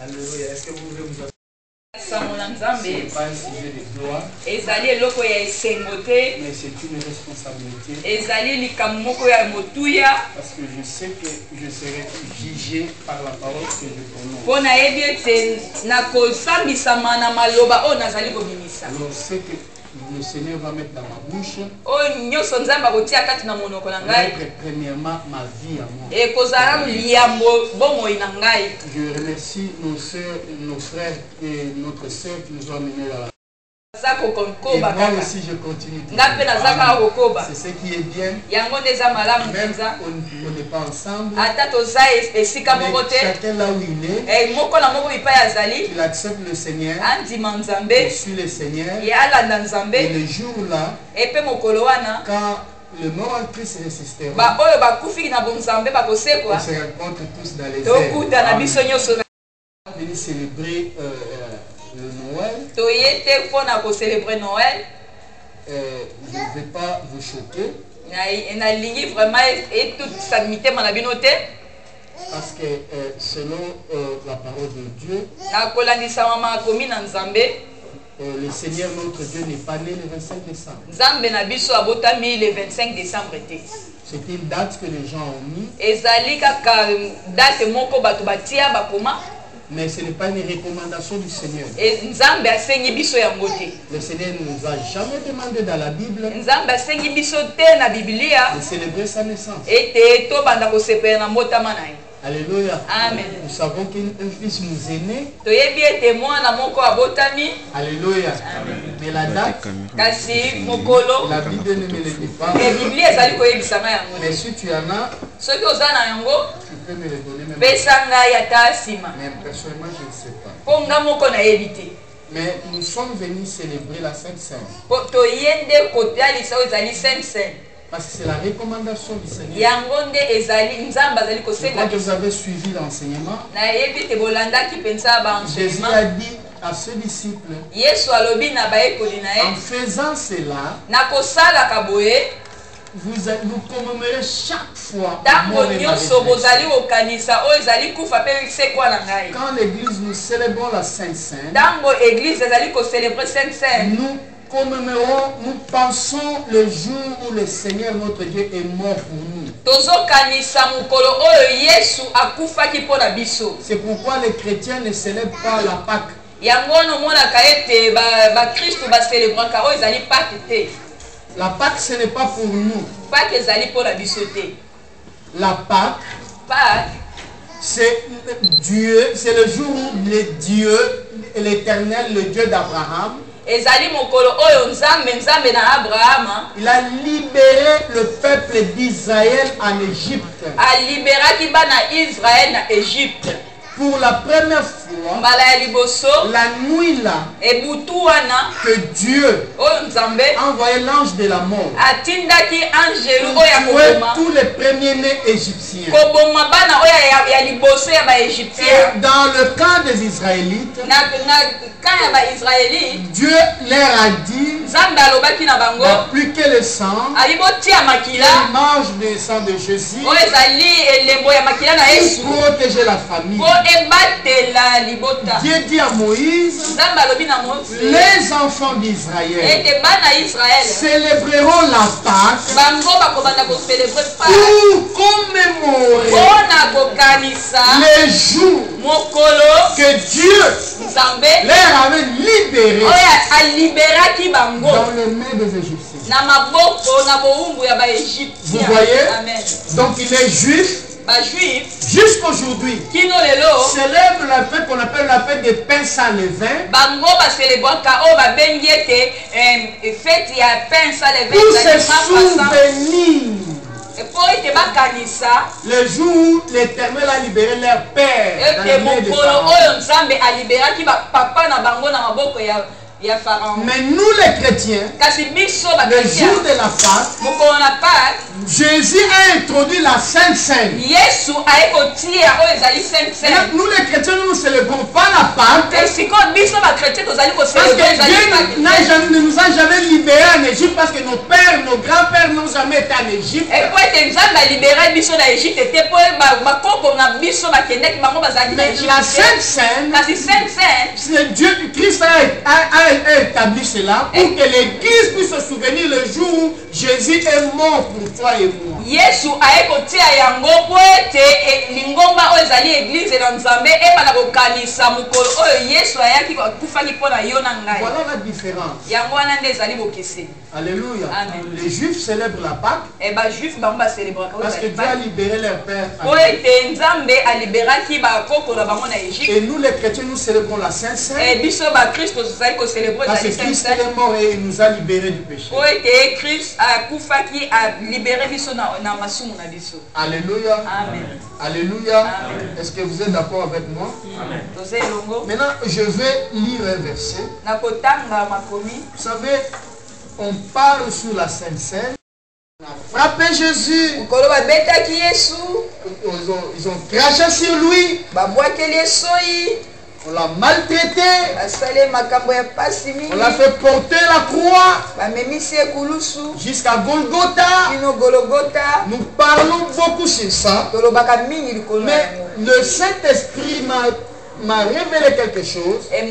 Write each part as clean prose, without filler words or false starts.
Alléluia. Est-ce que vous voulez vous asseoir? Ce n'est n'est pas un sujet de gloire, mais c'est c'est une responsabilité. Parce que je sais que je serai jugé par la parole que je prononce. Alors c'est que le Seigneur va mettre dans ma bouche. Premièrement ma vie à moi. Je remercie nos soeurs, nos frères et notre sœur qui nous ont amenés là. Et moi aussi je continue. C'est ce qui est bien. Même on n'est pas ensemble. Mais chacun là où il est, il accepte le Seigneur. Il suit le Seigneur. Et le jour là, quand le mort en Christ ressuscitera, on se rencontre tous dans les airs. Venez célébrer le Noël. Je ne vais pas vous choquer. Parce que selon la parole de Dieu, le Seigneur notre Dieu n'est pas né le 25 décembre. C'est une date que les gens ont mis. Mais ce n'est pas une recommandation du Seigneur. Le Seigneur ne nous a jamais demandé dans la Bible de célébrer sa naissance. Alléluia. Amen. Nous savons qu'un fils nous est né. Alléluia. Amen. Mais la date, la Bible ne me le dit pas. Mais si tu en as, tu peux me le donner même. Mais personnellement, je ne sais pas. Mais nous sommes venus célébrer la Sainte Seine. Parce que c'est la recommandation du Seigneur. Quand vous avez suivi l'enseignement, Jésus a dit à ses disciples, en faisant cela, vous commémorez chaque fois quand l'église nous célébrons la Sainte Seine, nous commémorons, nous pensons le jour où le Seigneur notre Dieu est mort pour nous. C'est pourquoi les chrétiens ne célèbrent pas la Pâque. La Pâque, ce n'est pas pour nous. La Pâque, c'est Dieu, c'est le jour où le Dieu, l'Éternel, le Dieu d'Abraham, il a libéré le peuple d'Israël en Égypte. Pour la première fois, la nuit là, que Dieu a envoyé l'ange de la mort pour tuer tous les premiers-nés égyptiens. Et dans le camp des Israélites, Dieu leur a dit d'appliquer le sang, l'image du sang de Jésus, pour protéger la famille. Dieu dit à Moïse, les enfants d'Israël célébreront la Pâque pour commémorer les jours que Dieu leur avait libérés dans les mains des Égyptiens. Vous voyez? Donc il est juif. Jusqu'aujourd'hui, célèbre la fête qu'on appelle la fête des pains sans levain. Pour se souvenir le jour où l'Éternel a libéré leur père dans les mains des Pharaons. Mais nous les chrétiens, le jour de la Pâque, Jésus a introduit la Sainte Seine. Nous les chrétiens, nous ne célébrons pas la Pâque. Parce que Dieu ne nous a jamais libérés en Égypte, parce que nos pères, nos grands-pères n'ont jamais été en Égypte. Mais la Sainte Seine, c'est Dieu, Christ a établi cela pour que l'Église puisse se souvenir le jour où Jésus est mort pour toi et moi. Voilà la différence. Alléluia. Amen. Les Juifs célèbrent la Pâque parce que Dieu a libéré leur père. Et nous les chrétiens, nous célébrons la Sainte Seine parce que Christ est mort et il nous a libérés du péché. Alléluia. Amen. Alléluia. Est-ce que vous êtes d'accord avec moi? Amen. Maintenant, je vais lire un verset. Vous savez, on parle sur la Sainte Seine. On a frappé Jésus. Ils ont craché sur lui. On l'a maltraité. On l'a fait porter la croix jusqu'à Golgotha. Nous parlons beaucoup sur ça. Mais le Saint-Esprit m'a révélé quelque chose. Il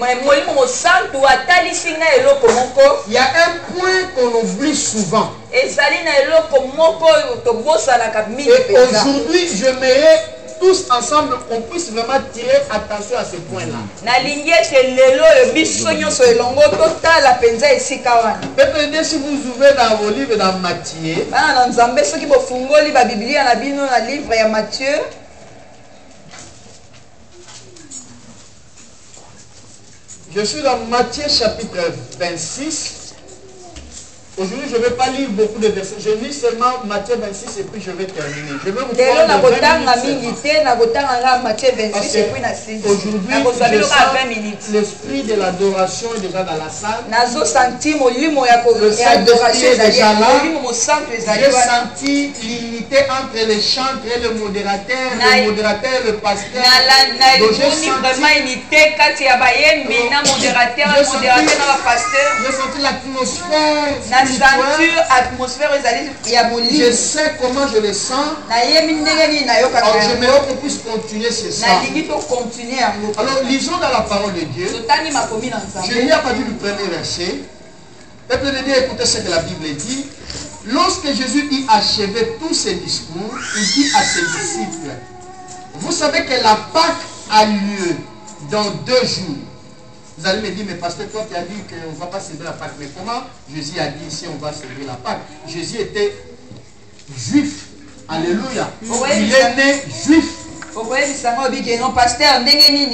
y a un point qu'on oublie souvent. Et aujourd'hui, j'aimerais tous ensemble qu'on puisse vraiment tirer attention à ce point-là. Peut-être si vous ouvrez dans vos livres dans Matthieu. Je suis dans Matthieu chapitre 26. Aujourd'hui, je ne vais pas lire beaucoup de versets. Je lis seulement Matthieu 26 et puis je vais terminer. Je vais vous prendre aujourd'hui, l'esprit de l'adoration est déjà dans la salle. Le Saint-Esprit est déjà là. J'ai senti l'unité entre les chantres et le modérateur, le pasteur. J'ai senti l'atmosphère. Je sais comment je le sens. Alors j'aimerais qu'on puisse continuer sur ça. Alors lisons dans la parole de Dieu. Je lis à partir du premier verset. Peuple de Dieu, écoutez ce que la Bible dit. Lorsque Jésus eut achevé tous ses discours, il dit à ses disciples: vous savez que la Pâque a lieu dans 2 jours. Vous allez me dire, mais pasteur, toi tu as dit qu'on ne va pas célébrer la Pâque. Mais comment Jésus a dit ici on va célébrer la Pâque? Jésus était juif. Alléluia. Il est né juif.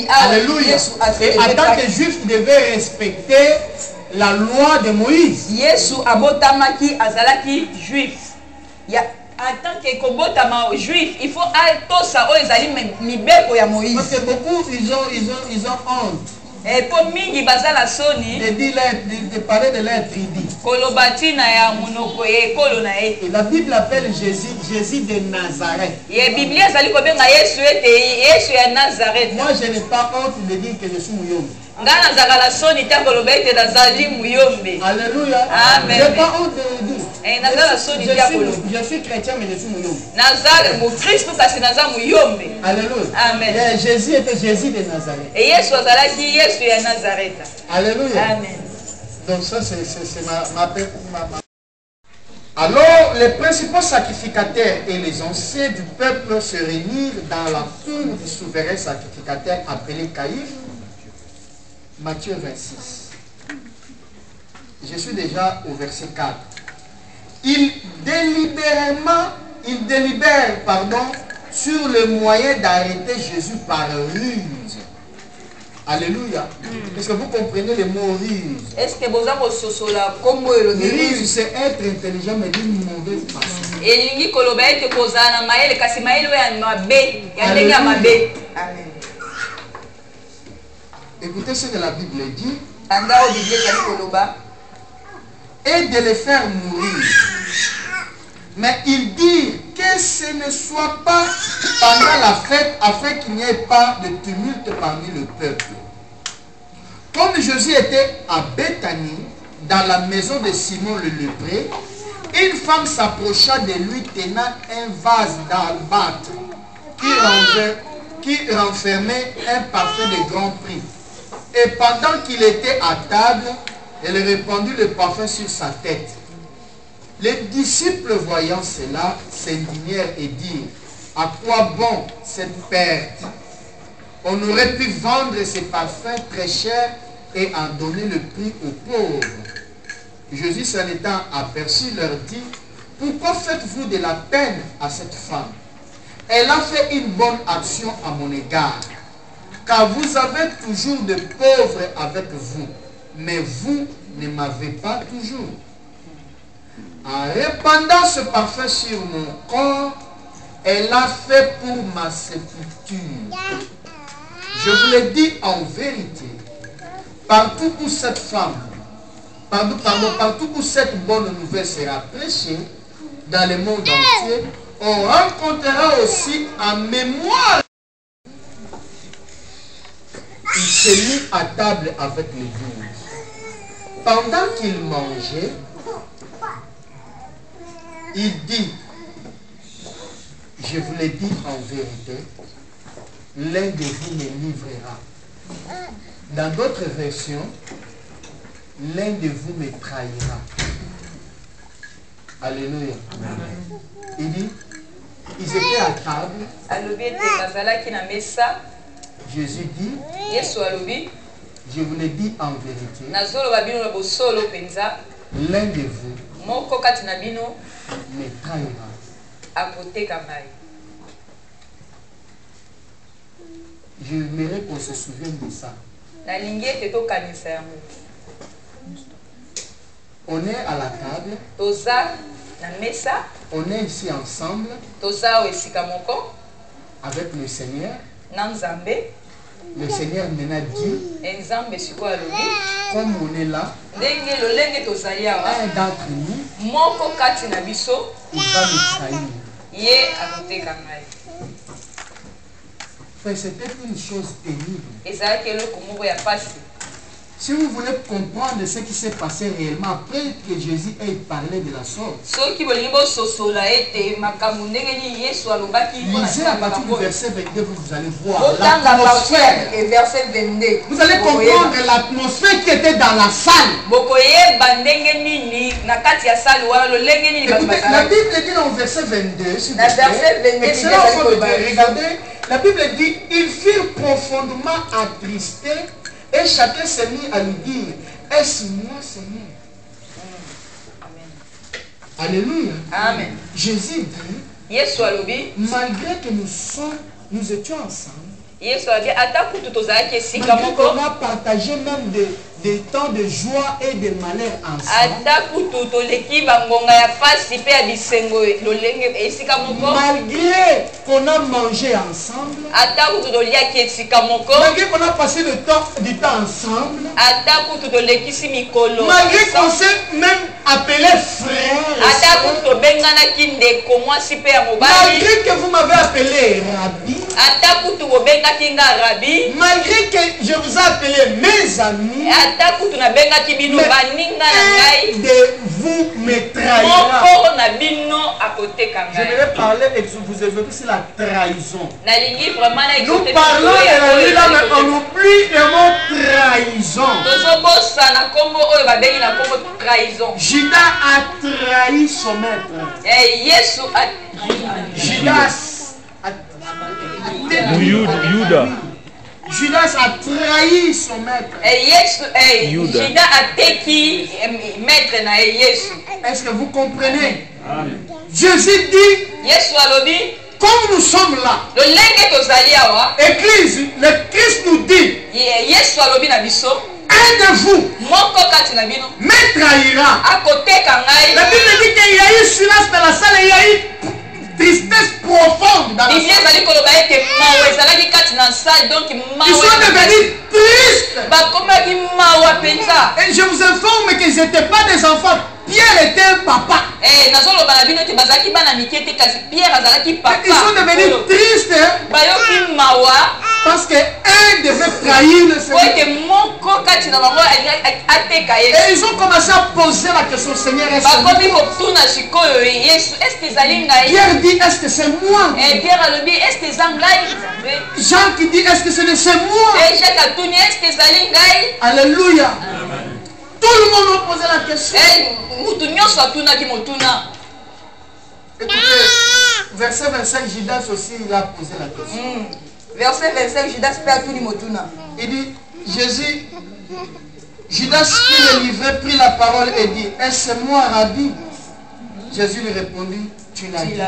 Alléluia. Et en tant que juif, il devait respecter la loi de Moïse. En tant que juif, il faut parce que beaucoup ils ont honte. De parler de leur tribu. Et la Bible appelle Jésus de Nazareth. Moi je n'ai pas honte de dire que je suis Mouyombe. Alléluia. Amen. Je n'ai pas honte de dire. Je suis chrétien mais je suis Mouyombe. Alléluia. Amen. Jésus était Jésus de Nazareth. Alléluia. Amen. Donc ça c'est ma. Alors les principaux sacrificateurs et les anciens du peuple se réunirent dans la cour du souverain sacrificateur appelé Caïphe. Matthieu 26. Je suis déjà au verset 4. Ils délibèrent sur le moyen d'arrêter Jésus par ruse. Alléluia. Est-ce que vous comprenez le mot ruse? Ruse, c'est être intelligent mais d'une mauvaise façon. Amen. Écoutez ce que la Bible dit. et de les faire mourir. Mais il dit que ce ne soit pas pendant la fête afin qu'il n'y ait pas de tumulte parmi le peuple. Comme Jésus était à Béthanie, dans la maison de Simon le lépreux, une femme s'approcha de lui tenant un vase d'albâtre qui renfermait un parfum de grand prix. Et pendant qu'il était à table, elle répandit le parfum sur sa tête. Les disciples voyant cela s'indignèrent et dirent: à quoi bon cette perte? On aurait pu vendre ces parfums très chers et en donner le prix aux pauvres. Jésus s'en étant aperçu leur dit: pourquoi faites-vous de la peine à cette femme? Elle a fait une bonne action à mon égard, car vous avez toujours de pauvres avec vous, mais vous ne m'avez pas toujours. En répandant ce parfum sur mon corps, elle a fait pour ma sépulture. Je vous le dis en vérité, partout où cette femme, partout où cette bonne nouvelle sera prêchée, dans le monde entier, on rencontrera aussi en mémoire. Il s'est mis à table avec les 12. Pendant qu'il mangeait, il dit: je vous le dis en vérité, l'un de vous me livrera. Dans d'autres versions, l'un de vous me trahira. Alléluia. Il dit, ils étaient à table. Jésus dit, je vous le dis en vérité, l'un de vous me trahira. J'aimerais qu'on se souvienne de ça. On est à la table. On est ici ensemble avec le Seigneur. Le Seigneur maintenant dit, comme on est là, un d'entre nous, il va me trahir. C'était une chose terrible. Si vous voulez comprendre ce qui s'est passé réellement après que Jésus ait parlé de la sorte, lisez à partir du verset 22, vous allez voir l'atmosphère. Vous allez comprendre l'atmosphère qui était dans la salle. Écoutez, la Bible dit dans le verset 22, si vous plaît, excellent, regardez, la Bible dit, ils furent profondément attristés. Et chacun s'est mis à lui dire, est-ce moi, Seigneur? Amen. Alléluia. Amen. Jésus dit, malgré que nous étions ensemble, malgré qu'on a partagé même des temps de joie et de malheur ensemble, malgré qu'on a mangé ensemble, malgré qu'on a passé du temps ensemble, malgré qu'on s'est même appelé frère, malgré que vous m'avez appelé Rabbi, malgré que je vous ai appelé mes amis, mais un de vous me trahira. J'aimerais parler et vous évoquer sur la trahison. Nous parlons de la vie là, mais on oublie le mot trahison. Judas a trahi son maître. Judas a trahi son maître. Est-ce que vous comprenez? Jésus dit, comme nous sommes là, Église, le Christ nous dit, un de vous me trahira. La Bible dit qu'il y a eu silence dans la salle et il y a eu tristesse profonde dans la salle. Ils sont devenus tristes. Et je vous informe qu'ils n'étaient pas des enfants. Pierre était un papa. Ils sont devenus tristes parce qu'un devait trahir le Seigneur. Et ils ont commencé à poser la question, Seigneur, est-ce que Pierre dit, est-ce que c'est moi? Jean qui dit, est-ce que c'est moi? Alléluia. Tout le monde a posé la question. Écoutez, verset 25, Judas aussi, il a posé la question. Verset 25, Judas perd tout le monde. Il dit, Jésus, Judas qui le livrait, prit la parole et dit, est-ce moi, Rabbi? Jésus lui répondit, tu l'as dit.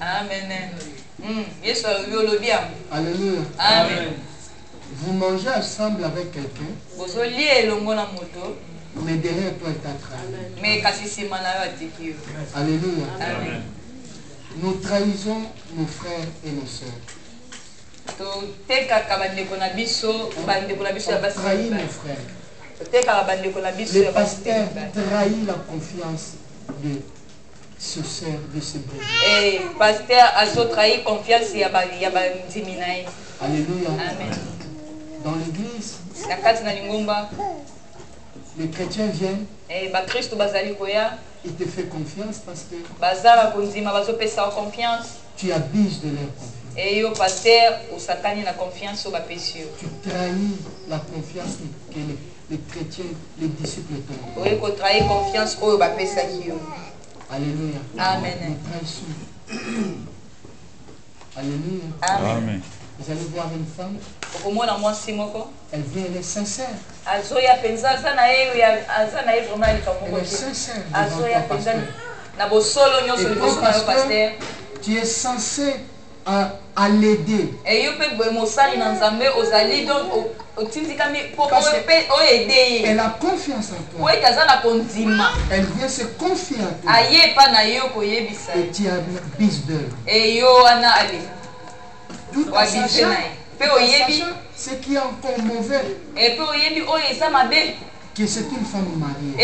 Amen. Alléluia. Amen. Vous mangez ensemble avec quelqu'un, mais derrière toi, il t'a trahi. Alléluia. Amen. Nous trahissons nos frères et nos sœurs. On trahit nos frères. Le pasteur trahit la confiance de ce sœur, de ce bébé. Alléluia. Amen. Dans l'église, les chrétiens viennent, il te fait confiance parce que tu abuses de leur confiance. Tu trahis la confiance que les chrétiens, les disciples t'ont. Alléluia. Amen. Nous trahissons. Alléluia. Amen. Vous allez voir une femme, elle vient, elle est sincère. Elle est sincère devant ton pasteur. Tu es censé à l'aider. Elle a confiance en toi. Elle vient se confier à toi. Et tu abuses d'elle. Tout en sachant ce qui est encore mauvais, que c'est une femme mariée.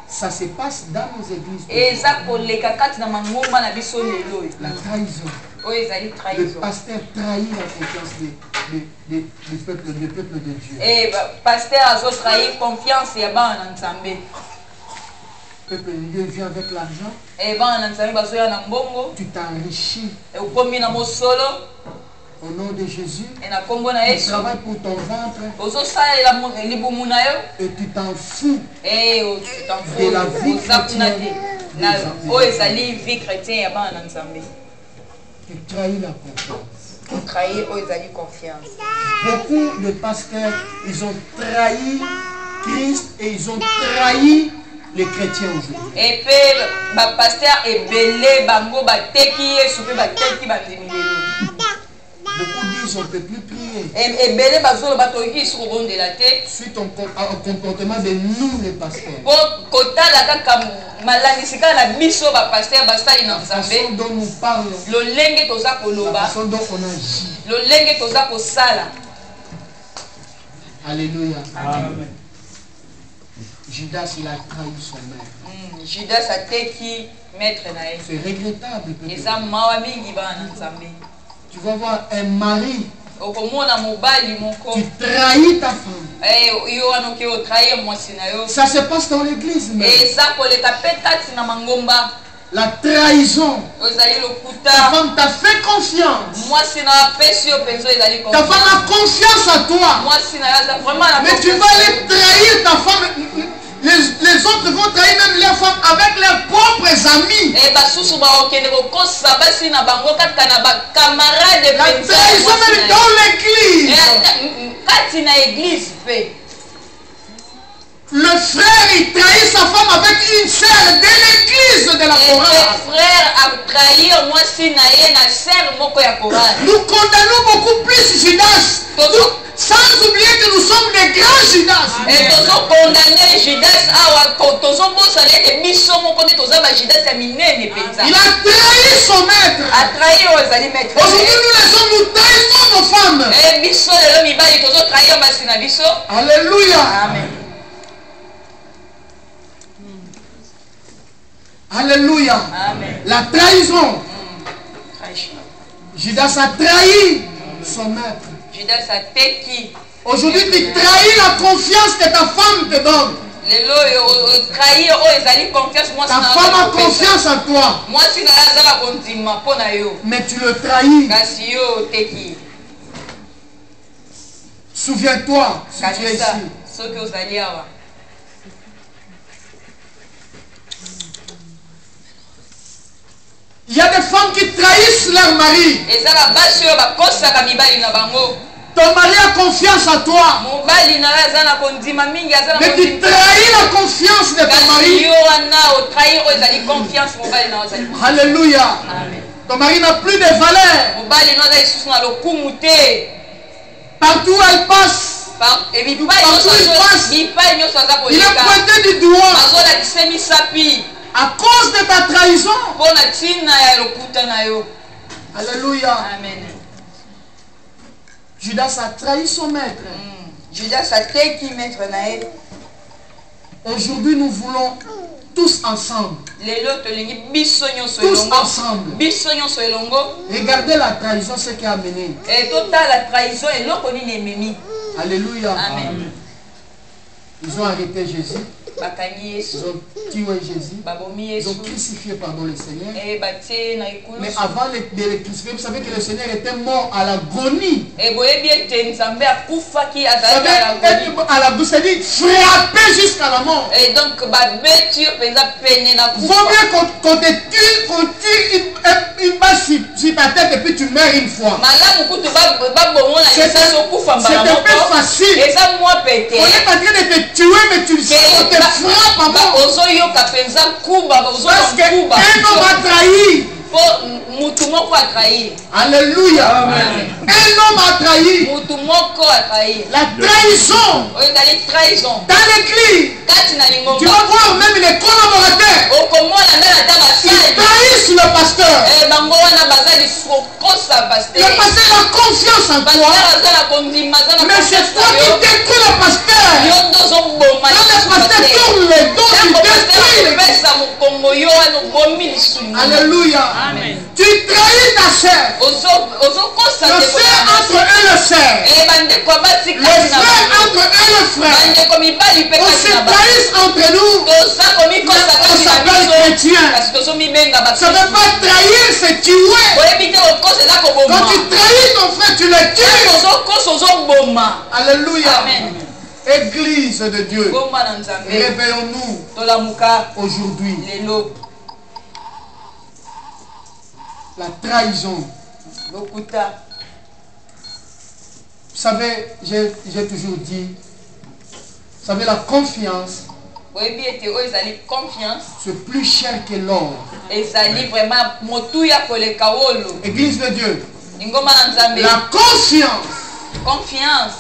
Ça se passe dans nos églises. La trahison. Le pasteur trahit la confiance du peuple de Dieu. Le peuple de Dieu vient avec l'argent. Tu t'enrichis. Au nom de Jésus, tu travailles pour ton ventre et tu t'en fous de la vie chrétienne. Tu trahis la confiance. Beaucoup de pasteurs, ils ont trahi Christ et ils ont trahi les chrétiens aujourd'hui. Et puis, le pasteur est belé, bango, bateki, soupe, bateki, beaucoup disent on ne peut plus prier. Et belé, bazolo, batoki, sur le rond de la tête. Suite au comportement de nous, les pasteurs. Pour kota la kaka malanisika la biso ba pasteur basta ina nzambe. La façon dont nous parlons. Le lenge toza koloba. La façon dont on agit. Le lenge toza kosala. Alléluia. Amen. Judas, il a trahi son maître. Judas a teki maître nae. C'est regrettable. Tu vas voir un mari. Tu trahis ta femme. Ça se passe dans l'église. La trahison. Ta femme t'a fait confiance. Ta femme a confiance à toi. Mais tu vas aller trahir ta femme. Les autres vont trahir même leurs femmes avec leurs propres amis. La trahison même dans l'église. Le frère, il trahit sa femme avec une sœur de l'église de la chorale. Le frère a trahi moi si na sœur moko ya chorale. Nous condamnons beaucoup plus Judas. Sans oublier que nous sommes des grands Judas. Et nous avons condamné Judas. Il a trahi son maître. Aujourd'hui, nous les hommes, nous trahissons nos femmes. Alléluia. Amen. Alléluia. Amen. La trahison. Judas a trahi son maître. Judas a teki. Aujourd'hui, tu trahis la confiance que ta femme te donne. Ta femme a confiance en toi. Mais tu le trahis. Souviens-toi, si tu es ici. Il y a des femmes qui trahissent leur mari. Ton mari a confiance en toi. Mais tu trahis la confiance de ton mari. Alléluia. Ton mari n'a plus de valeur. Partout où elle passe. Il est pointé du doigt. À cause de ta trahison. Alléluia. Amen. Judas a trahi son maître. Judas a teki maître nae. Aujourd'hui, nous voulons tous ensemble. Tous ensemble. Regardez la trahison, ce qui a amené. Alléluia. Amen. Ils ont arrêté Jésus. Ils ont tué Jésus. Ils ont crucifié le Seigneur. Mais avant de le crucifier, vous savez que le Seigneur était mort à l'agonie. C'est-à-dire frappé jusqu'à la mort. Et donc, vaut mieux qu'on te tue, qu'on tire une balle sur ta tête et puis tu meurs une fois. C'était plus facile. On est en train de te tuer, mais tu sais qu'on te frappe à mort. Parce qu'un homme a trahi. Alléluia. Amen. Un homme a trahi. La trahison. Dans l'église. Tu vas voir même les collaborateurs. Ils trahissent le pasteur. Le pasteur a confiance en toi. Mais c'est toi qui détruis le pasteur. Quand le pasteur tourne le dos, tu détruis. Alléluia. Amen. Tu trahis ta chair. Le frère entre eux le frère. Le frère entre eux le frère. On se trahit entre nous. On s'appelle chrétien. Ça ne veut pas trahir, c'est tuer. Quand tu trahis ton frère, tu le tues. Alléluia. Amen. Église de Dieu. Réveillons-nous aujourd'hui. La trahison. Vous savez, j'ai toujours dit, vous savez, la confiance, c'est plus cher que l'or. Église de Dieu. La confiance,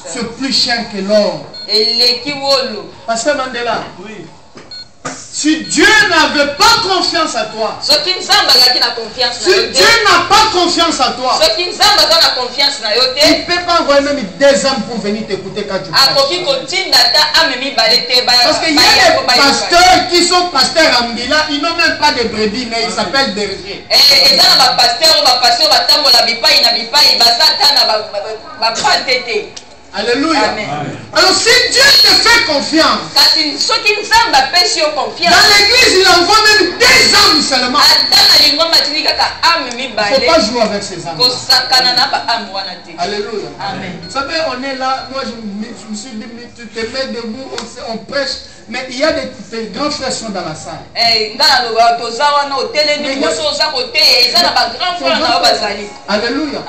c'est plus cher que l'or. Pasteur Mandela. Oui. Si Dieu n'avait pas confiance à toi, si Dieu n'a pas confiance à toi, il ne peut pas envoyer même des âmes pour venir t'écouter quand tu prêches. Parce qu'il y a des pasteurs qui sont pasteurs en Bila, ils n'ont même pas de brebis, mais ils s'appellent bergers. Alléluia. Amen. Alors si Dieu te fait confiance, dans l'église il envoie même des âmes seulement. Il ne faut pas jouer avec ces âmes. Alléluia. Amen. Vous savez, on est là, moi je me suis dit, mais tu te mets debout, on prêche, mais il y a des grands frères qui sont dans la salle. Alléluia.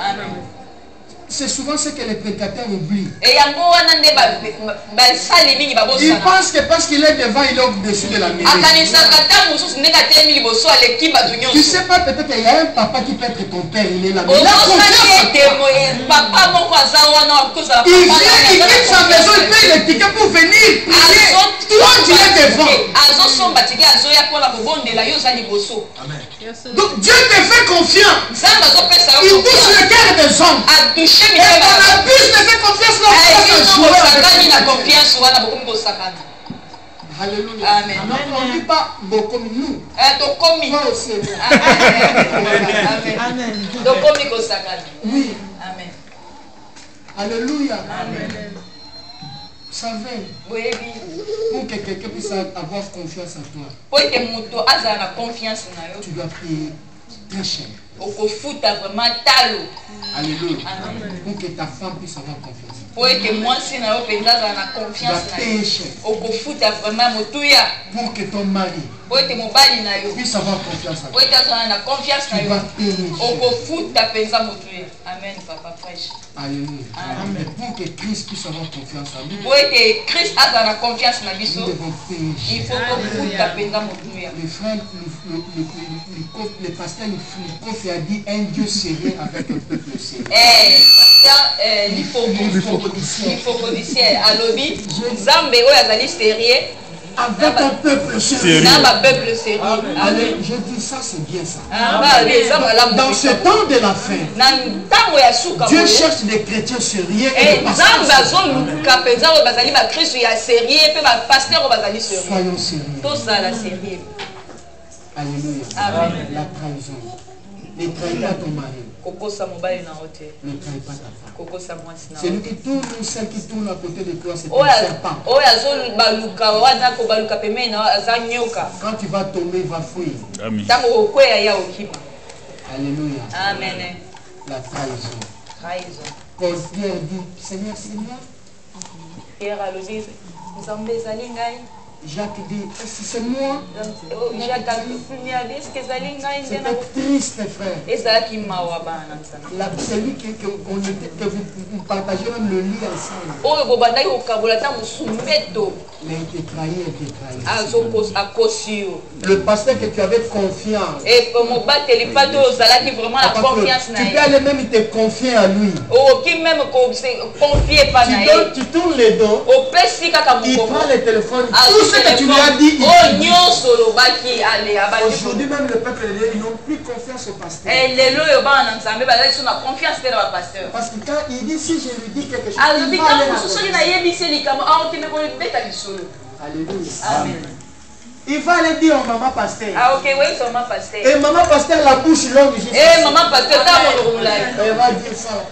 c'est souvent ce que les prédicateurs oublient. Ils pensent que parce qu'il est devant, il est au-dessus de la mêlée. Tu ne sais pas, peut-être qu'il y a un papa qui peut être ton père, il est là. Il a confiance. Il vient, il quitte sa maison, il paye les tickets pour venir. Toi, tu es devant. Amen. Donc Dieu te fait confiance. Il touche le cœur des hommes. Et on abuse de cette confiance là. Alléluia. Amen. On ne dit pas beaucoup nous. Toi aussi. Amen. Oui. Amen. Alléluia. Amen. Vous savez, pour que quelqu'un puisse avoir confiance en toi, tu dois payer très cher. Alléluia. Pour que ta femme puisse avoir confiance. Tu dois payer cher. Pour que ton mari puisse avoir confiance en toi. Tu dois payer cher. Amen, papa fraîche. Alléluia. Amen. Pour que Christ puisse avoir confiance en nous, nous devons payer cher. Il faut que les frères, le pasteur Likofi a dit un Dieu sérieux avec un peuple sérieux. Il faut codicier. Alobi, Zambé, Oazali sérieux. Avec un peuple sérieux. Allez, je dis ça, c'est bien ça. Dans ce temps de la fin, Dieu cherche des chrétiens sérieux et des pasteurs sérieux. Soyons sérieux. Alléluia. Amen. La trahison. Ne trahis pas ton mari. Ne trahis pas ta femme. Celui qui tourne ou celle qui tourne à côté de toi, c'est un serpent. Quand tu vas tomber, il va fuir. Amen. Alléluia. Amen. La trahison. Quand Pierre dit, Seigneur, Pierre a le dit, Jacques dit, c'est moi. C'est triste, frère. Celui que vous partagez même le lit ensemble. Mais il te trahit. Le pasteur que tu avais confiance. Tu peux aller même te confier à lui. Tu tournes les dos. Il prend le téléphone. Tout ce que tu lui as dit. Aujourd'hui même le peuple, ils n'ont plus confiance au pasteur. Parce que quand il dit, si je lui dis quelque chose, il va aller. Alléluia. Amen. Il va aller dire au maman pasteur. Et maman pasteur la bouche longue. Et maman pasteur, elle va dire ça.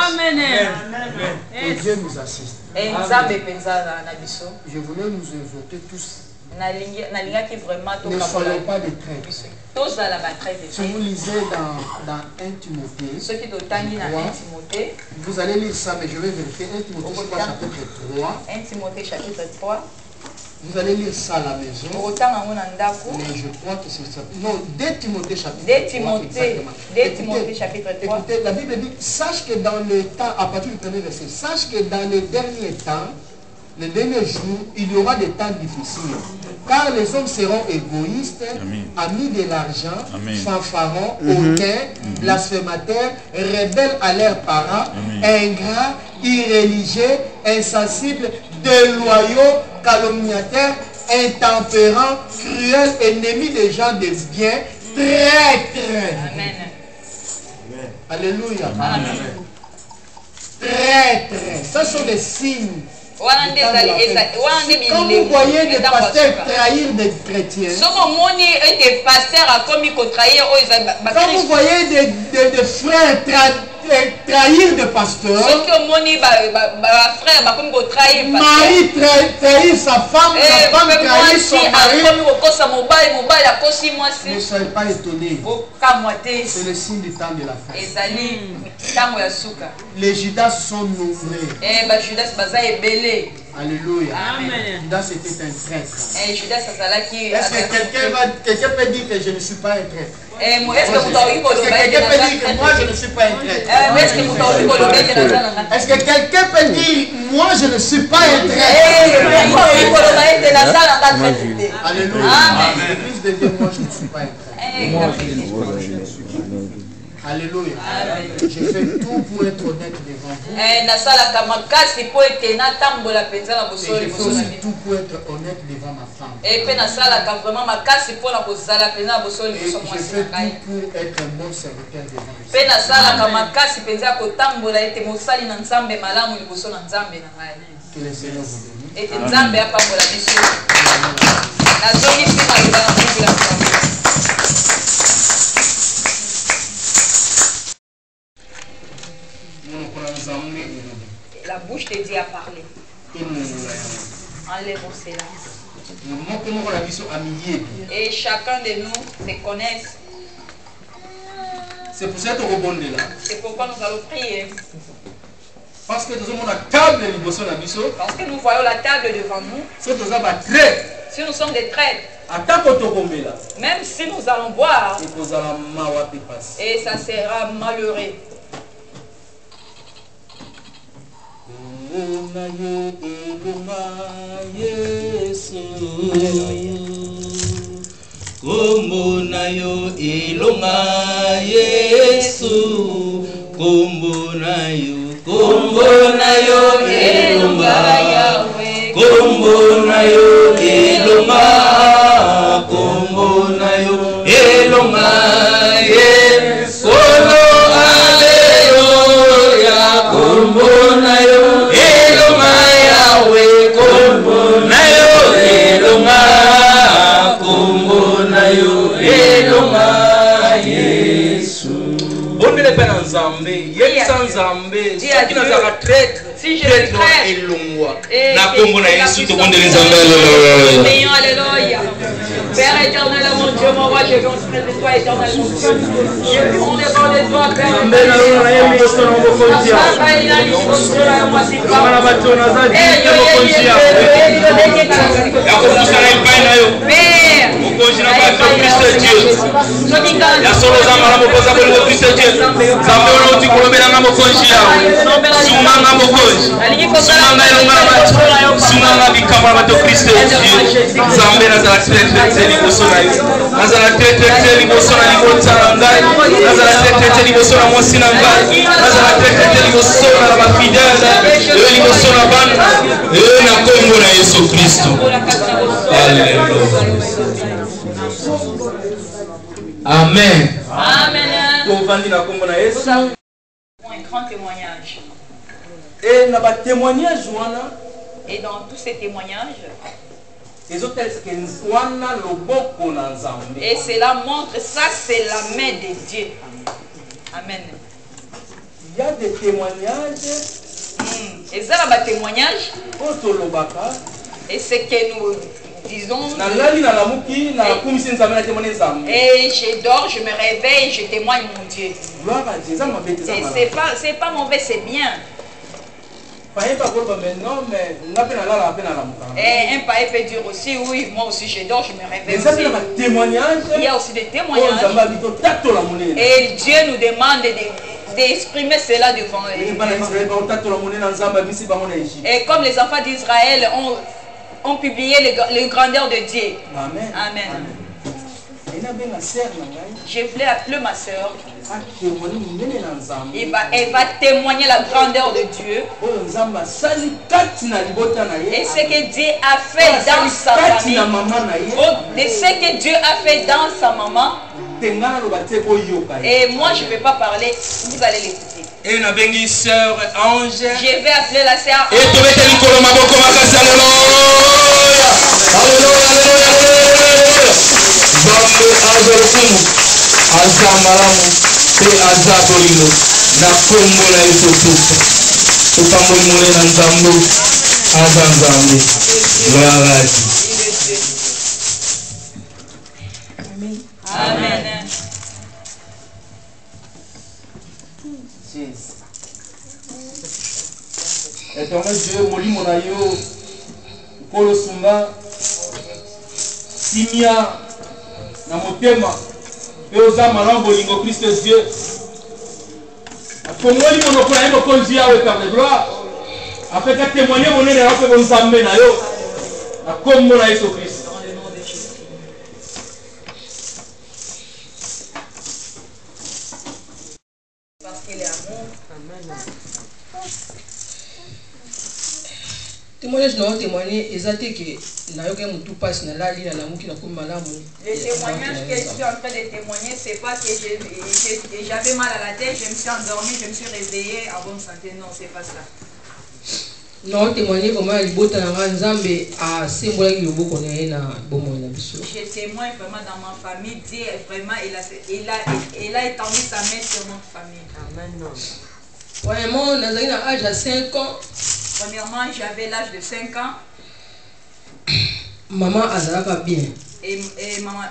Amen. Et Dieu nous assiste. Je voulais nous exhorter tous. Ne soyons pas des traîtres. Si vous lisez dans 1 Timothée, vous allez lire ça, mais je vais vérifier. 1 Timothée chapitre 3. Vous allez lire ça à la maison. Mais je crois que c'est ça. Non, 2 Timothée chapitre 3. Écoutez, la Bible dit, sache que dans le temps, à partir du premier verset, sache que dans les derniers temps, les derniers jours, il y aura des temps difficiles. Car les hommes seront égoïstes, amis de l'argent, fanfarons, hautains, blasphémateurs, rebelles à leurs parents, ingrats, irréligieux, insensibles, déloyaux, calomniateurs, intempérants, cruels, ennemis des gens des biens, traîtres. Amen. Alléluia. Amen. Traîtres. Ce sont des signes. Quand vous voyez des pasteurs trahir des chrétiens, quand vous voyez des frères trahir des pasteurs, mari trahir sa femme, sa femme trahir son mari, ne soyez pas étonnés. C'est le signe du temps de la fin. Les Judas sont nombreux. Alléluia. Amen. Judas était un traître. Est-ce que quelqu'un peut dire que je ne suis pas un traître? Est-ce que quelqu'un peut dire que moi je ne suis pas un traître? Est-ce que quelqu'un peut dire moi je ne suis pas un traître? Alléluia. L'église de Dieu, moi je ne suis pas un traître. Alléluia. Je fais tout pour être honnête devant vous. Et je fais aussi tout pour être honnête devant ma femme. Et je fais tout pour être un bon serviteur devant le Seigneur. Que le Seigneur vous bénisse. La bouche te dit à parler. Enlève cela. Et chacun de nous se connaisse. C'est pour ça que nous là. C'est pourquoi nous allons prier. Parce que nous avons la table de Parce que nous voyons la table devant nous. Si nous sommes des traîtres. Même si nous allons boire. Et ça sera malheureux. Kombo na yo elonga Yesu, kombo na yo elonga Yahweh, kombo na yo elonga, kombo na yo elonga Yesu, aleluya, kombo na yo elonga Yahweh, kombo na yo elonga, kombo na yo elonga Yesu. Bondele pe na Nzambe, yebisa Nzambe, soki nazaka traître, traître elongwa. Na kombo na Yesu to bondele Nzambe, alléluia. Père éternel, mon Dieu, mon roi, je viens auprès de toi, éternel, mon Dieu. Je viens devant de toi, Père éternel. Amen. Amen. Un grand témoignage. Et dans tous ces témoignages, et cela montre, ça c'est la main de Dieu. Amen. Il y a des témoignages. Et ça là, témoignage. Et c'est que nous disons. Et je dors, je me réveille, je témoigne mon Dieu. Et c'est pas mauvais, c'est bien. Et un païen peut dire aussi, oui, moi aussi je dors, je me réveille aussi. Il y a aussi des témoignages. Et Dieu nous demande d'exprimer cela devant lui. Et comme les enfants d'Israël ont publié les grandeurs de Dieu. Amen. Amen. Je voulais appeler ma soeur. Elle va témoigner la grandeur de Dieu. Et ce que Dieu a fait dans sa famille. Et ce que Dieu a fait dans sa maman. Et moi je ne vais pas parler. Vous allez l'écouter. Et na bengi sœur Ange. Je vais appeler la sœur Ange. Et tu mettez l'icône maboko makasi. Alléluia. Alléluia. Alléluia. Zambe azarukumu. Azamalamu. Te azadolino. Na kombo na Yesu Kristo. Tupamboli mule na Nzambe. Azanzambe. Gloire à Dieu. Amen. Amen. Éternel Dieu, molimo na yo, kolo sunga, simia, na motema, et aux âmes à l'envolingo Christ Dieu. Comme moi, on a fait un conduit avec la gloire. Après qu'à témoigner, on est là pour nous amener là. Comme mon Jésus Christ. Dans le nom de Jésus. Parce qu'il est amour. Amen. Témoignage non témoigner exacté que na yoka mutu passe na la lina na muki na ko malamu. Le témoignage que je suis en train de témoigner, c'est pas que j'avais mal à la tête, je me suis endormi, je me suis réveillé en bonne santé. Non, c'est pas ça. Non, témoigner comment libota na nzambe a sembola ki loboko na ye na bomo na biso. Je témoigne vraiment dans ma famille, Dieu vraiment il a étendu sa main sur notre famille. Amen. Premièrement, nazali na âge à 5 ans. Premièrement, j'avais l'âge de 5 ans. Maman azalaka bien. Et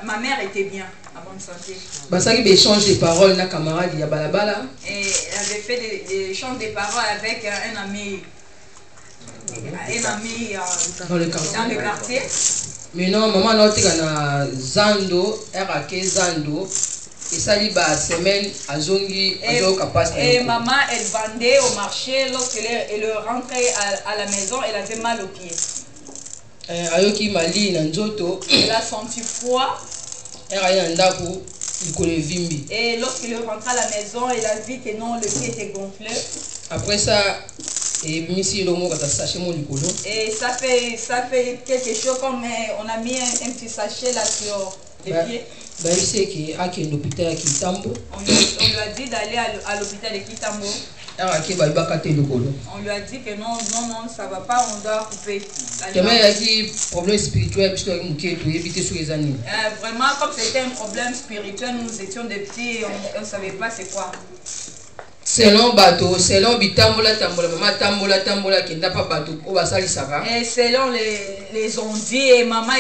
ma mère était bien, à bonne santé. Basaki be échange de paroles na camarade ya balabala. Et elle avait fait des échanges de paroles avec un ami dans le quartier. Mais non, maman n'a pas na Zando, RAK Zando. Et ça dit bah semaine à Zongi et maman elle vendait au marché lorsqu'elle rentrait à la maison, elle avait mal aux pieds. Ayoki mali na nzoto. Elle a senti froid. Et lorsqu'il rentrait à la maison, elle a vu que non, le pied était gonflé. Après ça, et ça fait quelque chose comme on a mis un petit sachet là sur les pieds. On lui a dit d'aller à l'hôpital de Kitambo. On lui a dit que non, ça va pas, on doit couper. Problème spirituel, vraiment, comme c'était un problème spirituel, nous étions des petits, on ne savait pas c'est quoi. Selon bateau, selon bitambola tambola, maman tambola qui n'a pas bateau, on va salir ça va. Et selon les ondits, et maman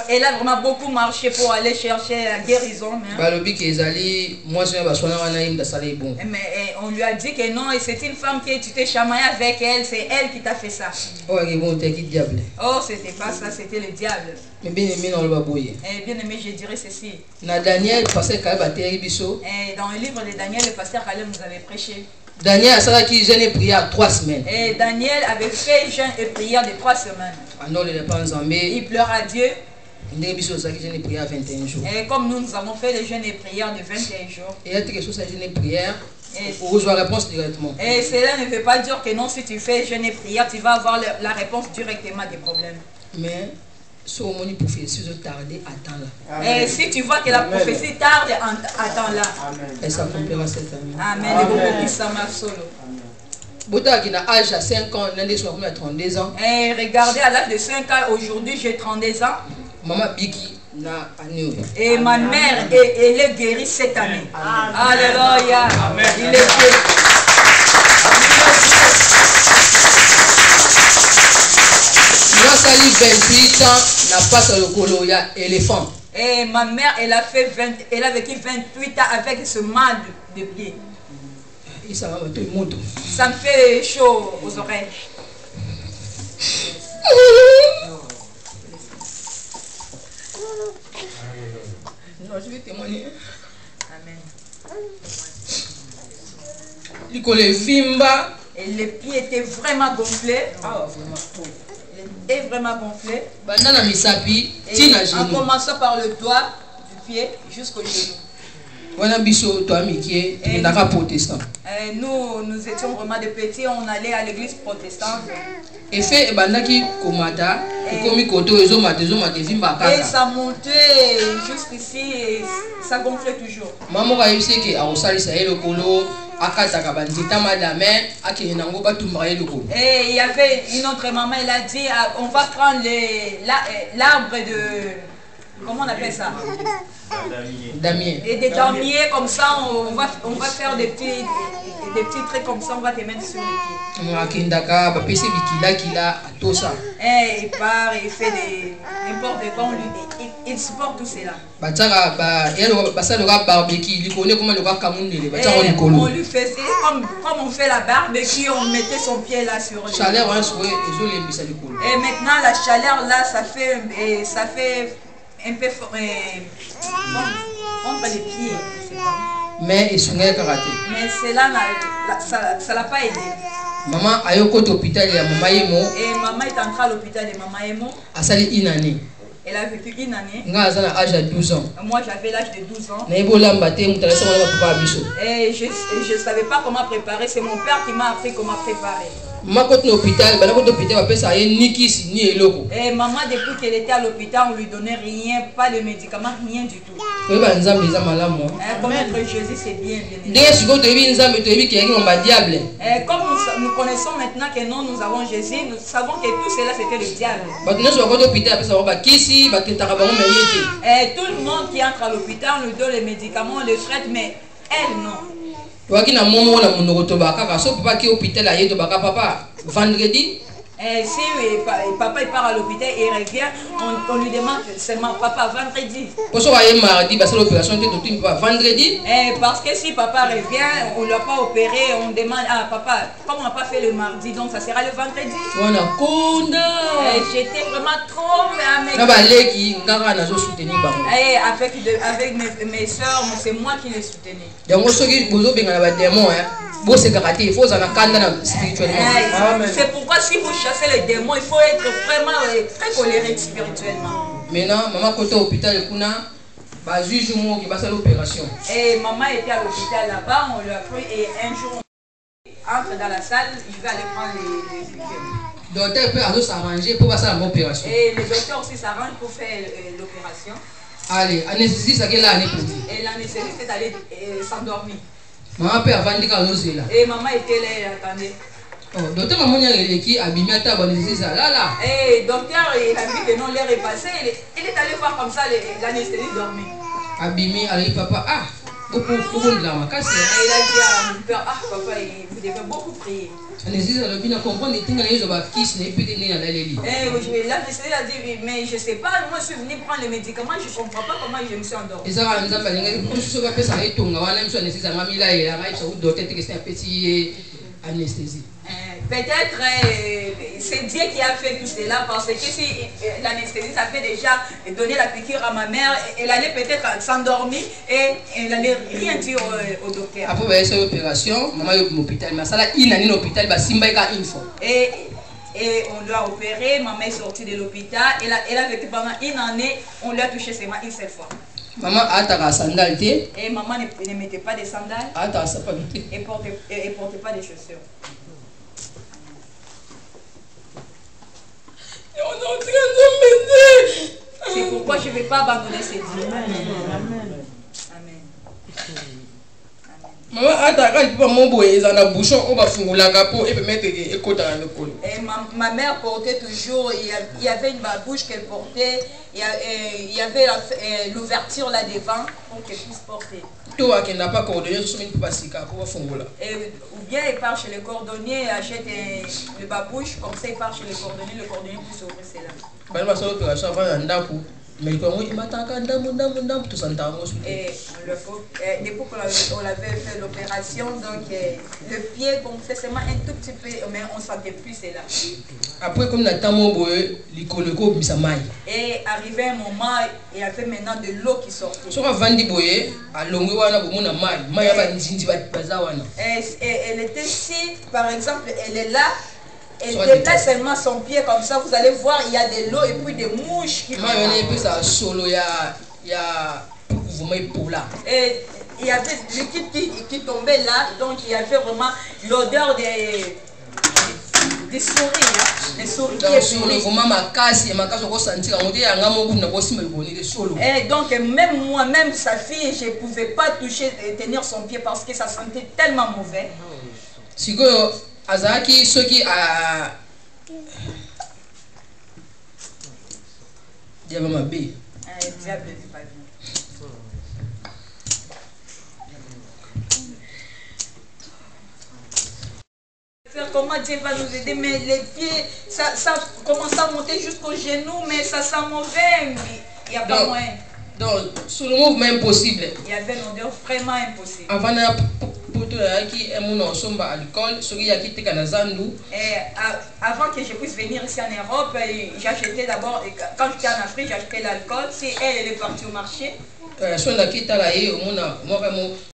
elle a vraiment beaucoup marché pour aller chercher la guérison. Balobi qui est allé, moi je vais soigner un aïm d'assaler bon. Mais on lui a dit que non, et c'est une femme que tu t'es chamaillé avec elle, c'est elle qui t'a fait ça. Oh bon, t'es qui diable? Oh c'était pas ça, c'était le diable. Mais bien aimé dans le babouille. Bien aimé, je dirais ceci. Na Daniel, pasteur Kaleb a biso. Dans le livre de Daniel, le pasteur Kaleb nous avait prêché. Daniel a ça qui jeûne et prière 3 semaines. Et Daniel avait fait jeûne et prière de 3 semaines. Il pleure à Dieu. Et comme nous avons fait le jeûne et prière de 21 jours. Et il y a quelque chose à jeûne et prière. On reçoit la réponse directement. Et cela ne veut pas dire que non, si tu fais jeûne et prière, tu vas avoir la réponse directement des problèmes. Mais si on prophétie tarder, attends là. Et si tu vois que la prophétie tarde, attends là. Et ça complètement cette année. Amen. Bota qui a âge à 5 ans, l'un des soirs à 32 ans. Et regardez, à l'âge de 5 ans, aujourd'hui j'ai 32 ans. Maman Biki n'a année. Et ma mère, elle est guérie cette année. Alléluia. Il est guéri. Sali 28 ans, n'a pas sur le colo, il y a éléphant. Et ma mère, elle a vécu 28 ans avec ce mal de pied. Ça me fait chaud aux oreilles. Non, je vais témoigner. Amen. Et les pieds étaient vraiment gonflés. Ah, vraiment. Est vraiment gonflé. Et en commençant par le doigt du pied jusqu'au genou. Nous étions vraiment des petits, on allait à l'église protestante. Et ça montait jusqu'ici et ça gonflait toujours. Et il y avait une autre maman, elle a dit on va prendre l'arbre de... Comment on appelle ça? Damier. Et des damiers comme ça, on va faire des petits traits comme ça, on va te mettre sur les pieds. Et il part, il fait n'importe quoi, il supporte tout cela. On lui faisait comme on fait la barbecue, on mettait son pied là sur le pied. Et maintenant la chaleur là, ça fait un peu Entre les pieds, c'est pas. Mais il s'est karaté. Mais cela ça l'a pas aidé. Maman a eu côté hôpital et maman Emo. Et maman est entrée à l'hôpital de maman Emo. A sali une année. Elle a vécu une année. Nga a l'âge de 12 ans. Moi j'avais l'âge de 12 ans. Et je ne savais pas comment préparer. C'est mon père qui m'a appris comment préparer. Maman côté hôpital, bah côté hôpital, bah ça y est ni kisi ni eloko. Et maman depuis qu'elle était à l'hôpital, on lui donnait rien, pas de médicaments, rien du tout. Oui bah nzambe les malades moi. Connaître Jésus c'est bien. Dès que tu vois tu nzambe tu dis qu'il y a un diable. Comme nous connaissons maintenant que nous avons Jésus, nous savons que tout cela c'était le diable. Bah tu n'es sur côté hôpital, bah ça va kisi, bah tu t'as pas et tout le monde qui entre à l'hôpital, on lui donne les médicaments, on les traite, mais elle non. Waki na momo na monogoto baka kaso papa qui hôpital a yeto baka papa vendredi. Si papa il part à l'hôpital et il revient, on lui demande seulement papa vendredi. Pour ça il mardi parce que l'opération était tout vendredi. Parce que si papa revient, on l'a pas opéré, on demande à papa comme on n'a pas fait le mardi donc ça sera le vendredi. On a konda. J'étais vraiment trop avec. Na ba leki ngara na zo soutenir bango. Avec mes soeurs, c'est moi qui les soutenais. Donc soki bozo benga na ba démon Bon, c'est karaté, il faut s'en attendre spirituellement. C'est pourquoi si vous chassez les démons, il faut être vraiment très colérique spirituellement. Maintenant, maman côté hôpital, bah juge moi qui va faire l'opération. Et maman était à l'hôpital là-bas, on lui a pris et un jour on entre dans la salle, il va aller prendre les piqûres. Le docteur peut aller s'arranger pour faire l'opération. Et le docteur aussi s'arrange pour faire l'opération. Allez, anesthésiste, c'est là. Et l'anesthésiste est allé s'endormir. Maman peut avoir dit qu'elle est là. Et maman était là et attendait. Oh, docteur maman qui a bimé à table ça là. Et docteur il a vu que non l'air est passé, il est allé voir comme ça l'anesthésiste dormir. Abimi allez papa beaucoup de la macasse. Et il a dit à mon père papa vous devez beaucoup prier. L'anesthésiste a bien comprendre les things les autres qui n'est plus né dans les lits. L'anesthésiste a dit mais je sais pas, moi je suis venu prendre les médicaments, je comprends pas comment je me suis endormi. Et ça va nous appeler pour ce va faire ça et tonga wana mso anesthésiste a mis là et là il faut docteur que c'est un petit anesthésie. Peut-être c'est Dieu qui a fait tout cela parce que si l'anesthésiste avait déjà donné la piqûre à ma mère, elle allait peut-être s'endormir et elle allait rien dire au docteur. Après cette opération, maman est à l'hôpital, mais ça là il n'a hôpital, bah simba une fois. Et on l'a opéré, maman est sortie de l'hôpital, elle a vécu pendant une année, on lui a touché seulement une seule fois. Maman a ta sandale. Et maman ne mettait pas de sandales. Et portait pas de chaussures. C'est pourquoi je ne vais pas abandonner ces dieux. Amen. Maman attends, quand mon boy est dans la bouchon, on va fouiller la capo et mettre écoute dans le col. Et ma mère portait toujours, il y avait une babouche qu'elle portait, il y avait l'ouverture là devant pour qu'elle puisse porter. Toi qui n'a pas coordonné, je suis pas si capable pour fouiller là. Ou bien il part chez le cordonnier, achète le babouche, comme ça il part chez le cordonnier puisse ouvrir cela. Bah ma soeur opération avant un daku. Mais quand on m'attaque tout ça et depuis qu'on avait fait l'opération, donc le pied gonflait seulement un tout petit peu, mais on ne sentait plus cela. Après comme la tamo l'icoloco bisamaï. Et arrivé un moment, il y avait maintenant de l'eau qui sortait. Sur avant di boye, à longue wana pour mon amai, maya ba nzinzi ba bazawana. Elle était ici, par exemple, elle est là. Elle déplace seulement son pied comme ça, vous allez voir, il y a de l'eau et puis des mouches qui Et il y avait du liquide qui tombait là, donc il y avait vraiment l'odeur des souris. Les souris qui et donc même moi, même sa fille, je ne pouvais pas toucher et tenir son pied parce que ça sentait tellement mauvais. Azaki soki a diable m'a bé. Diable n'est pas bien. Comment Dieu va nous aider, mais les pieds, ça commence à monter jusqu'aux genoux, mais ça sent mauvais. Il n'y a pas moyen. Donc, sur le mouvement impossible. Il y avait une odeur vraiment impossible. Avant pour moto yaki emuna osomba alcool soki yaki teka na zandu. Avant que je puisse venir ici en Europe, j'achetais d'abord, quand j'étais en Afrique, j'achetais l'alcool. Si elle est partie au marché. Son da kita la ye omuna mo